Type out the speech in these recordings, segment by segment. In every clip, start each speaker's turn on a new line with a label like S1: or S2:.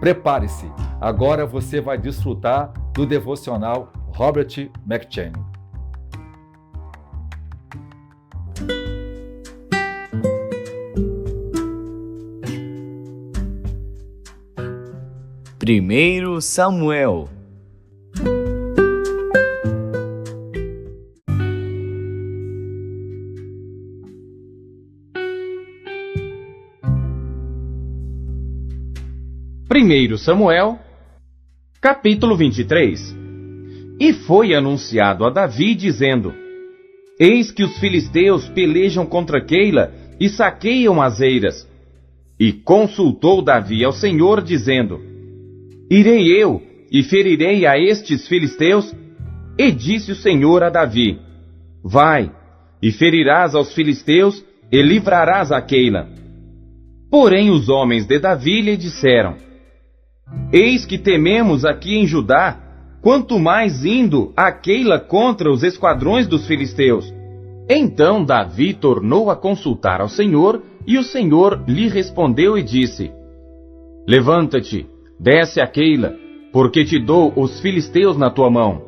S1: Prepare-se, agora você vai desfrutar do devocional Robert McCheyne.
S2: Primeiro Samuel.
S3: Primeiro Samuel, capítulo 23. E foi anunciado a Davi, dizendo: Eis que os filisteus pelejam contra Keila e saqueiam as eiras. E consultou Davi ao Senhor, dizendo: Irei eu e ferirei a estes filisteus? E disse o Senhor a Davi: Vai, e ferirás aos filisteus, e livrarás a Keila. Porém os homens de Davi lhe disseram: Eis que tememos aqui em Judá, quanto mais indo a Keila contra os esquadrões dos filisteus. Então Davi tornou a consultar ao Senhor, e o Senhor lhe respondeu e disse: Levanta-te, desce a Keila, porque te dou os filisteus na tua mão.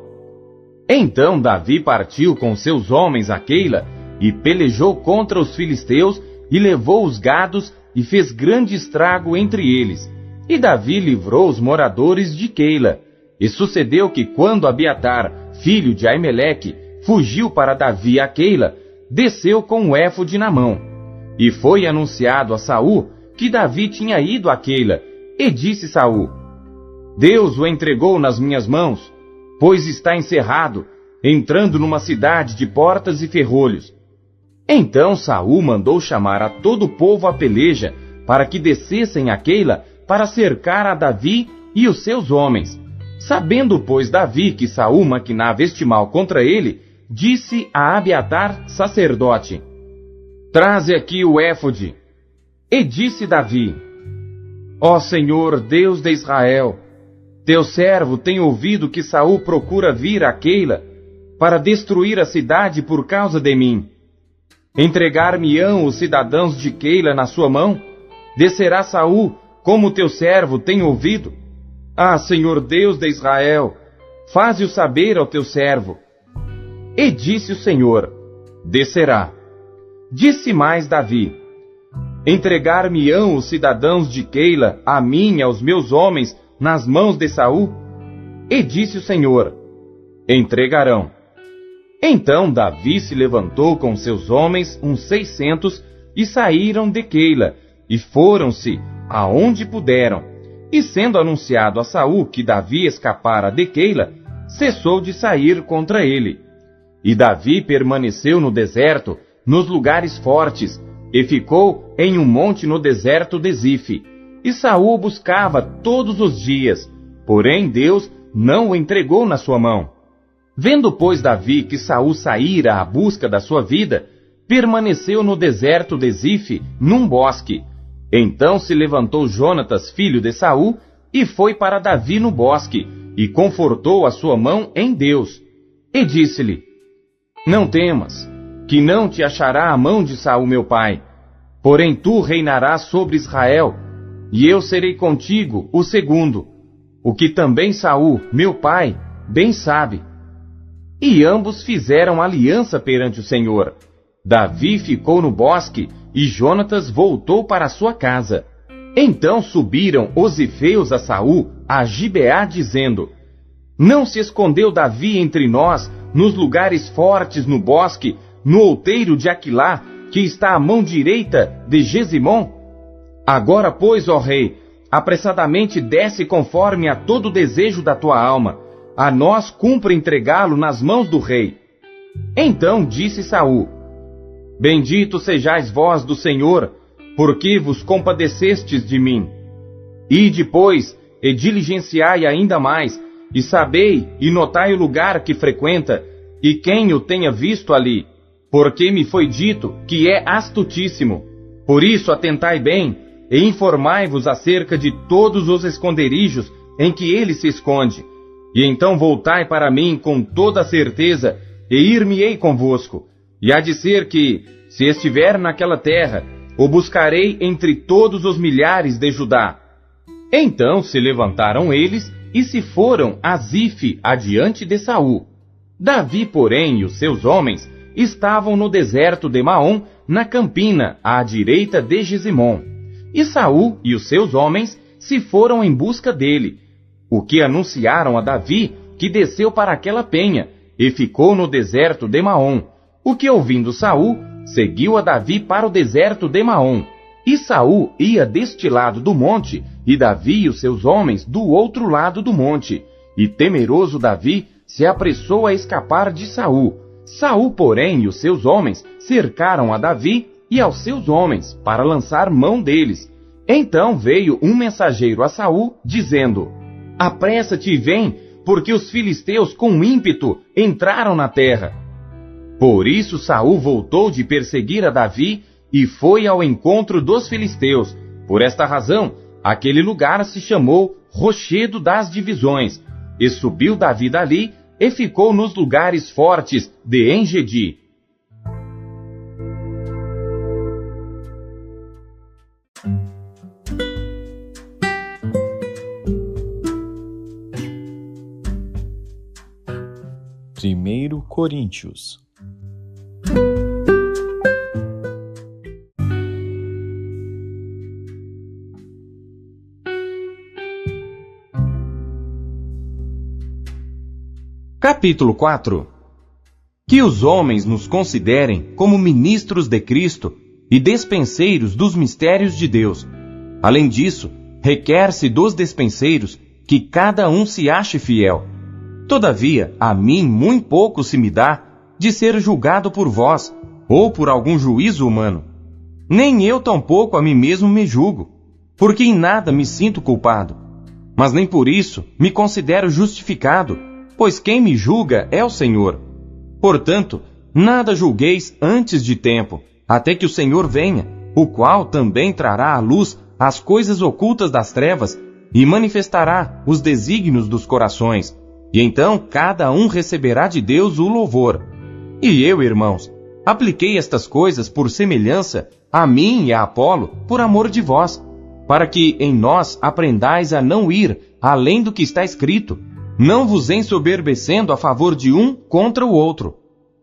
S3: Então Davi partiu com seus homens a Keila, e pelejou contra os filisteus, e levou os gados, e fez grande estrago entre eles. E Davi livrou os moradores de Keila. E sucedeu que quando Abiatar, filho de Aimeleque, fugiu para Davi a Keila, desceu com o éfode na mão. E foi anunciado a Saul que Davi tinha ido a Keila. E disse Saul: Deus o entregou nas minhas mãos, pois está encerrado, entrando numa cidade de portas e ferrolhos. Então Saul mandou chamar a todo o povo à peleja, para que descessem a Keila, para cercar a Davi e os seus homens. Sabendo, pois, Davi que Saul maquinava este mal contra ele, disse a Abiatar, sacerdote: Traze aqui o éfode. E disse Davi: Ó Senhor, Deus de Israel, teu servo tem ouvido que Saul procura vir a Keila para destruir a cidade por causa de mim. Entregar-me-ão os cidadãos de Keila na sua mão? Descerá Saul, como teu servo tem ouvido? Ah, Senhor Deus de Israel, faze-o saber ao teu servo. E disse o Senhor: Descerá. Disse mais Davi: Entregar-me-ão os cidadãos de Keila, a mim e aos meus homens, nas mãos de Saul? E disse o Senhor: Entregarão. Então Davi se levantou com seus homens, uns 600, e saíram de Keila, e foram-se aonde puderam. E sendo anunciado a Saul que Davi escapara de Keila, cessou de sair contra ele. E Davi permaneceu no deserto, nos lugares fortes, e ficou em um monte no deserto de Zife. E Saul buscava todos os dias, porém Deus não o entregou na sua mão. Vendo, pois, Davi que Saul saíra à busca da sua vida, permaneceu no deserto de Zife, num bosque. Então se levantou Jonatas, filho de Saul, e foi para Davi no bosque, e confortou a sua mão em Deus. E disse-lhe: Não temas, que não te achará a mão de Saul meu pai, porém tu reinarás sobre Israel, e eu serei contigo o segundo, o que também Saul, meu pai, bem sabe. E ambos fizeram aliança perante o Senhor. Davi ficou no bosque, e Jonatas voltou para sua casa. Então subiram os zifeus a Saul, a Gibeá, dizendo: Não se escondeu Davi entre nós, nos lugares fortes no bosque, no outeiro de Aquilá, que está à mão direita de Gesimon? Agora, pois, ó rei, apressadamente desce conforme a todo o desejo da tua alma. A nós cumpre entregá-lo nas mãos do rei. Então disse Saul: Bendito sejais vós do Senhor, porque vos compadecestes de mim. E depois, e diligenciai ainda mais, e sabei e notai o lugar que frequenta, e quem o tenha visto ali, porque me foi dito que é astutíssimo. Por isso atentai bem, e informai-vos acerca de todos os esconderijos em que ele se esconde. E então voltai para mim com toda a certeza, e ir-me-ei convosco. E há de ser que, se estiver naquela terra, o buscarei entre todos os milhares de Judá. Então se levantaram eles e se foram a Zife adiante de Saul. Davi, porém, e os seus homens estavam no deserto de Maom, na campina, à direita de Gesimom. E Saul e os seus homens se foram em busca dele, o que anunciaram a Davi, que desceu para aquela penha, e ficou no deserto de Maom. O que, ouvindo Saul, seguiu a Davi para o deserto de Maom. E Saul ia deste lado do monte, e Davi e os seus homens do outro lado do monte. E temeroso Davi se apressou a escapar de Saul. Saul, porém, e os seus homens cercaram a Davi e aos seus homens para lançar mão deles. Então veio um mensageiro a Saul, dizendo: Apressa-te e vem, porque os filisteus com ímpeto entraram na terra. Por isso Saul voltou de perseguir a Davi e foi ao encontro dos filisteus. Por esta razão, aquele lugar se chamou Rochedo das Divisões. E subiu Davi dali e ficou nos lugares fortes de En-Gedi.
S2: Primeiro Coríntios.
S3: Capítulo 4. Que os homens nos considerem como ministros de Cristo e despenseiros dos mistérios de Deus. Além disso, requer-se dos despenseiros que cada um se ache fiel. Todavia, a mim muito pouco se me dá de ser julgado por vós, ou por algum juízo humano. Nem eu tampouco a mim mesmo me julgo, porque em nada me sinto culpado. Mas nem por isso me considero justificado, pois quem me julga é o Senhor. Portanto, nada julgueis antes de tempo, até que o Senhor venha, o qual também trará à luz as coisas ocultas das trevas e manifestará os desígnios dos corações. E então cada um receberá de Deus o louvor. E eu, irmãos, apliquei estas coisas por semelhança a mim e a Apolo, por amor de vós, para que em nós aprendais a não ir além do que está escrito, não vos ensoberbecendo a favor de um contra o outro.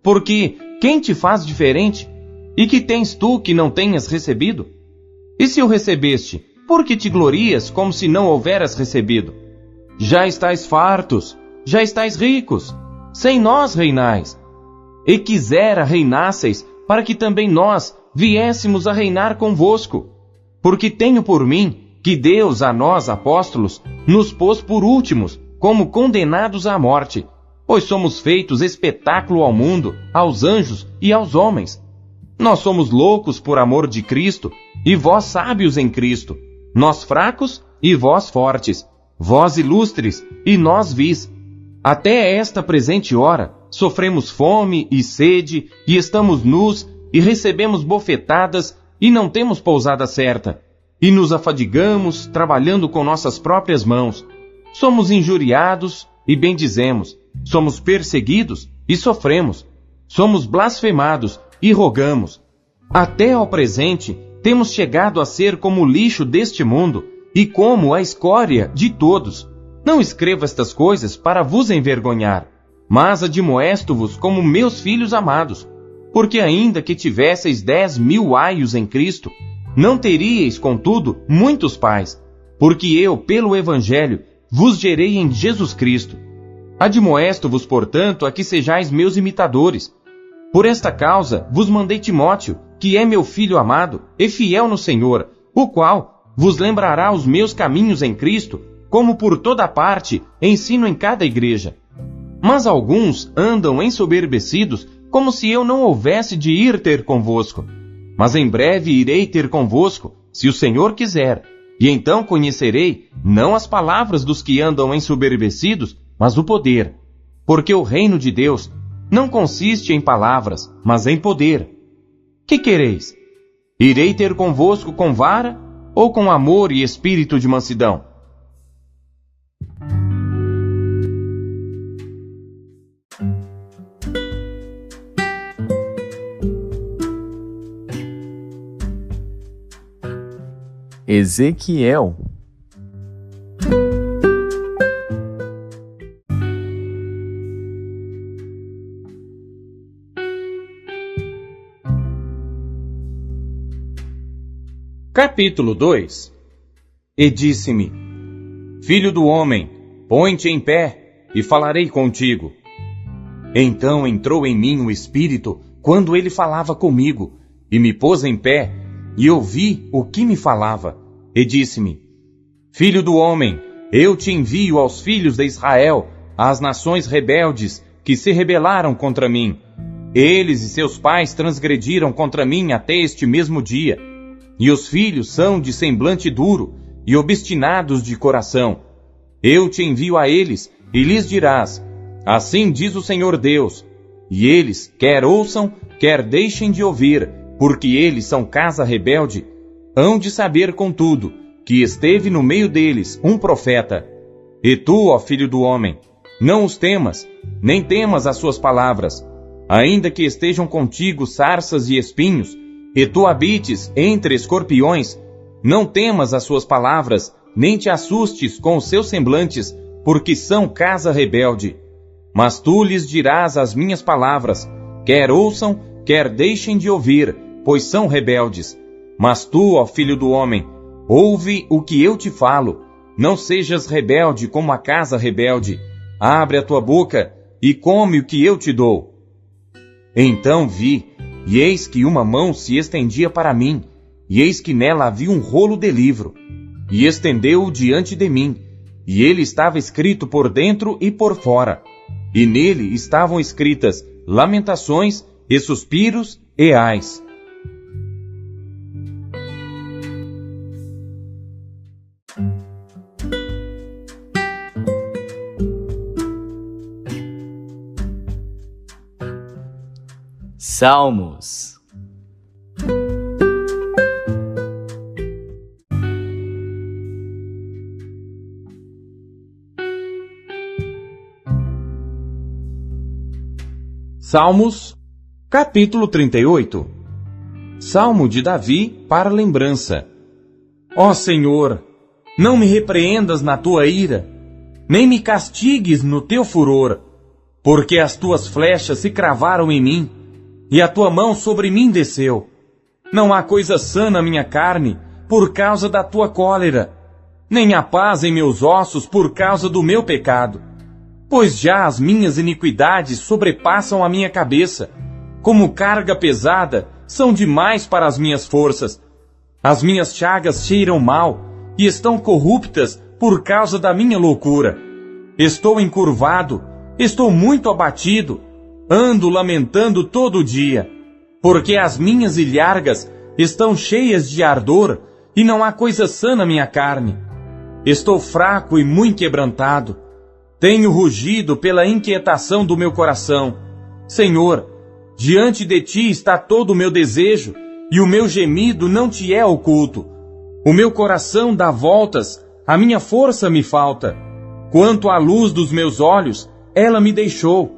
S3: Porque quem te faz diferente? E que tens tu que não tenhas recebido? E se o recebeste, por que te glorias como se não houveras recebido? Já estáis fartos, já estáis ricos, sem nós reinais. E quisera reinasseis, para que também nós viéssemos a reinar convosco. Porque tenho por mim que Deus a nós, apóstolos, nos pôs por últimos, como condenados à morte, pois somos feitos espetáculo ao mundo, aos anjos e aos homens. Nós somos loucos por amor de Cristo, e vós sábios em Cristo, nós fracos e vós fortes, vós ilustres e nós vis. Até esta presente hora, sofremos fome e sede, e estamos nus, e recebemos bofetadas, e não temos pousada certa, e nos afadigamos, trabalhando com nossas próprias mãos. Somos injuriados e bendizemos, somos perseguidos e sofremos, somos blasfemados e rogamos. Até ao presente, temos chegado a ser como o lixo deste mundo, e como a escória de todos. Não escrevo estas coisas para vos envergonhar, mas admoesto-vos como meus filhos amados, porque ainda que tivesseis 10.000 aios em Cristo, não teríeis, contudo, muitos pais, porque eu, pelo Evangelho, vos gerei em Jesus Cristo. Admoesto-vos, portanto, a que sejais meus imitadores. Por esta causa vos mandei Timóteo, que é meu filho amado e fiel no Senhor, o qual vos lembrará os meus caminhos em Cristo, como por toda parte ensino em cada igreja. Mas alguns andam ensoberbecidos, como se eu não houvesse de ir ter convosco. Mas em breve irei ter convosco, se o Senhor quiser, e então conhecerei, não as palavras dos que andam ensoberbecidos, mas o poder. Porque o reino de Deus não consiste em palavras, mas em poder. Que quereis? Irei ter convosco com vara, ou com amor e espírito de mansidão?
S2: Ezequiel.
S3: Capítulo 2. E disse-me: Filho do homem, põe-te em pé, e falarei contigo. Então entrou em mim o Espírito, quando ele falava comigo, e me pôs em pé, e ouvi o que me falava. E disse-me: Filho do homem, eu te envio aos filhos de Israel, às nações rebeldes, que se rebelaram contra mim. Eles e seus pais transgrediram contra mim até este mesmo dia. E os filhos são de semblante duro e obstinados de coração. Eu te envio a eles, e lhes dirás: Assim diz o Senhor Deus. E eles, quer ouçam, quer deixem de ouvir, porque eles são casa rebelde, hão de saber, contudo, que esteve no meio deles um profeta. E tu, ó filho do homem, não os temas, nem temas as suas palavras, ainda que estejam contigo sarças e espinhos, e tu habites entre escorpiões, não temas as suas palavras, nem te assustes com os seus semblantes, porque são casa rebelde. Mas tu lhes dirás as minhas palavras, quer ouçam, quer deixem de ouvir, pois são rebeldes. Mas tu, ó filho do homem, ouve o que eu te falo, não sejas rebelde como a casa rebelde, abre a tua boca e come o que eu te dou. Então vi, e eis que uma mão se estendia para mim, e eis que nela havia um rolo de livro, e estendeu-o diante de mim, e ele estava escrito por dentro e por fora, e nele estavam escritas lamentações e suspiros e ais.
S2: Salmos.
S3: Salmos, capítulo 38. Salmo de Davi para lembrança. Ó Senhor, não me repreendas na tua ira, nem me castigues no teu furor, porque as tuas flechas se cravaram em mim, e a tua mão sobre mim desceu. Não há coisa sã na minha carne, por causa da tua cólera, nem há paz em meus ossos por causa do meu pecado. Pois já as minhas iniquidades sobrepassam a minha cabeça, como carga pesada, são demais para as minhas forças. As minhas chagas cheiram mal, e estão corruptas por causa da minha loucura. Estou encurvado, estou muito abatido, ando lamentando todo o dia, porque as minhas ilhargas estão cheias de ardor, e não há coisa sã na minha carne. Estou fraco e muito quebrantado. Tenho rugido pela inquietação do meu coração. Senhor, diante de ti está todo o meu desejo, e o meu gemido não te é oculto. O meu coração dá voltas, a minha força me falta. Quanto à luz dos meus olhos, ela me deixou.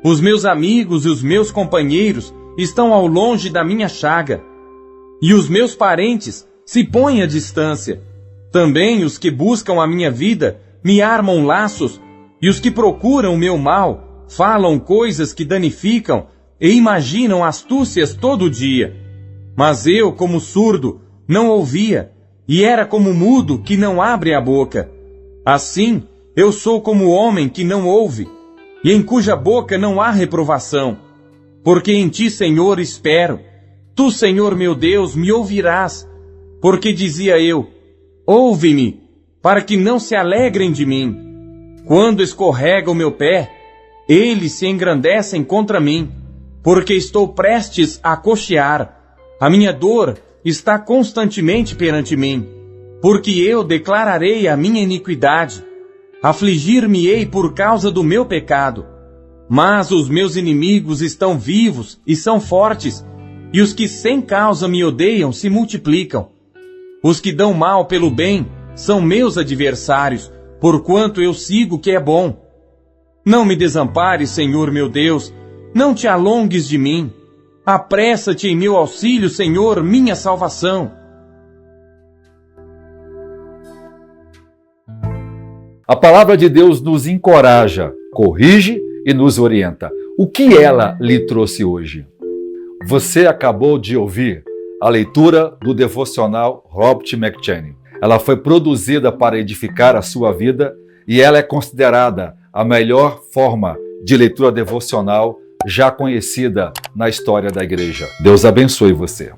S3: Os meus amigos e os meus companheiros estão ao longe da minha chaga, e os meus parentes se põem à distância. Também os que buscam a minha vida me armam laços, e os que procuram o meu mal falam coisas que danificam e imaginam astúcias todo dia. Mas eu, como surdo, não ouvia, e era como mudo que não abre a boca. Assim, eu sou como homem que não ouve, e em cuja boca não há reprovação. Porque em ti, Senhor, espero. Tu, Senhor meu Deus, me ouvirás. Porque dizia eu: ouve-me, para que não se alegrem de mim. Quando escorrega o meu pé, eles se engrandecem contra mim, porque estou prestes a coxear. A minha dor está constantemente perante mim, porque eu declararei a minha iniquidade. Afligir-me-ei por causa do meu pecado. Mas os meus inimigos estão vivos e são fortes, e os que sem causa me odeiam se multiplicam. Os que dão mal pelo bem são meus adversários, porquanto eu sigo o que é bom. Não me desampares, Senhor meu Deus, não te alongues de mim. Apressa-te em meu auxílio, Senhor, minha salvação.
S1: A palavra de Deus nos encoraja, corrige e nos orienta. O que ela lhe trouxe hoje? Você acabou de ouvir a leitura do devocional Robert McCheyne. Ela foi produzida para edificar a sua vida e ela é considerada a melhor forma de leitura devocional já conhecida na história da igreja. Deus abençoe você.